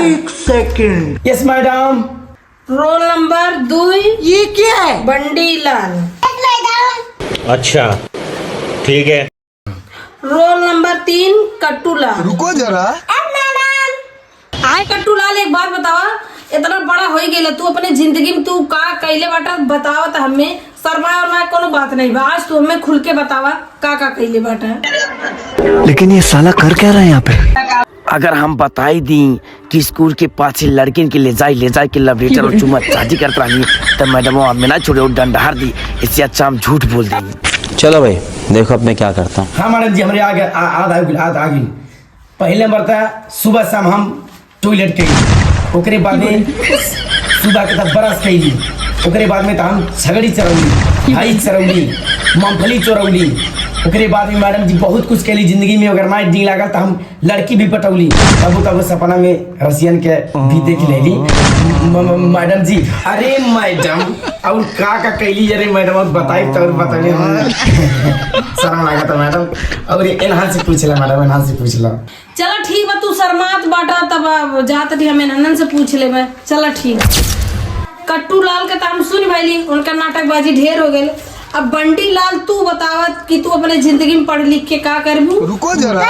1 second. Yes madam. Roll number 2 ये क्या है? बंडी लाल। अच्छा ठीक है। रोल नंबर 3 कट्टू लाल। रुको जरा। कट्टू लाल एक बात बतावा, इतना बड़ा हो गया तू अपने जिंदगी में तू का कैले बाटा बतावा, तो हमें शर्मा और कोनो बात नहीं बा। आज तू हमें खुल के बतावा का कैले बाटा। लेकिन ये साला कर क्या रहा है यहाँ पे? अगर हम बताई दी कि स्कूल के पास लड़किन के ले जाए के लव लेटर और चुम्मा चाटी करता रही, तब मैडम वो हमें ना छोड़े और डंडा दी। इससे अच्छा हम झूठ बोल देंगे। चलो भाई देखो अब मैं क्या करता हूँ। हाँ मैडम जी, हमारे आगे पहले नंबर था सुबह शाम हम टॉयलेट कही, ओकरे बाद में सुबह के तब ब्रश कही, ओकरे बाद में तो हम छगड़ी चरौली, हरी चरौली, मूंगफली चोरौली, ओकरे बाद में मैडम जी बहुत कुछ कैली जिंदगी में। अगर माइट डी लागल तो हम लड़की भी पटौली, तब सपना में रसियन के भी देख लेली मैडम जी। अरे मैडम और का कैली? अरे मैडम और बताई तो बताइए। शर्म लगा था मैडम, और एनहान से पूछ ला मैडम, एनहान से पूछ ला। चलो ठीक बा, तू शर्मात बाटा तब जात थी, हम नंदन से पूछ ले। चलो ठीक। कट्टू लाल का नाम सुन भाई, उनका नाटकबाजी ढेर हो गए। अब बंडी लाल तू बतावत कि तू अपने जिंदगी में पढ़ लिख के का करबू? रुको जरा।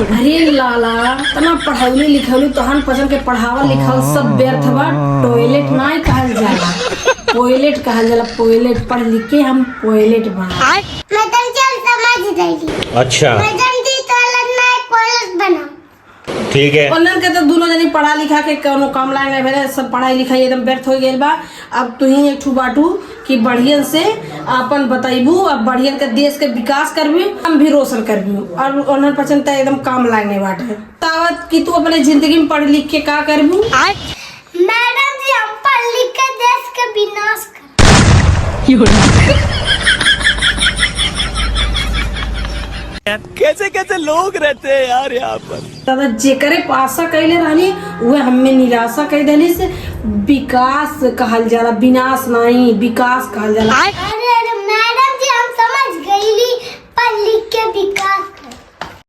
अरे लाला तना पढ़ौली लिखौली तोहन पसंद के पढ़ावा लिखाव सब व्यर्थ बा। टॉयलेट ना कहल जाला, टॉयलेट कहल जाला। टॉयलेट पढ़ लिख के हम टॉयलेट बना। अच्छा बना ठीक है। ऑनलाइन के तो दोनों जनी पढ़ा लिखा के कोनो काम लायक नहीं भेले, सब पढ़ाई लिखाई एकदम व्यर्थ हो गई बा। अब तू ही एक ठू बाटू कि बढ़िया से अपन बताइबू, अब बढ़िया के देश के विकास करबी, हम भी रोशन करबी। और ऑनलाइन पसंद तो एकदम काम लायक नहीं बाटे। तावत कि तू अपने जिंदगी में पढ़ लिख के का करबू? मैडम जी हम पढ़ लिख के देश के विनाश कर। कैसे कैसे लोग रहते हैं यार यहाँ पर। दादा जेकरे पासा कैले रहनी वह हमें निराशा कह देली से विकास कहल जाला, विनाश नहीं विकास कहल जाला। अरे मैडम जी हम समझ गईली, पढ़ लिख के विकास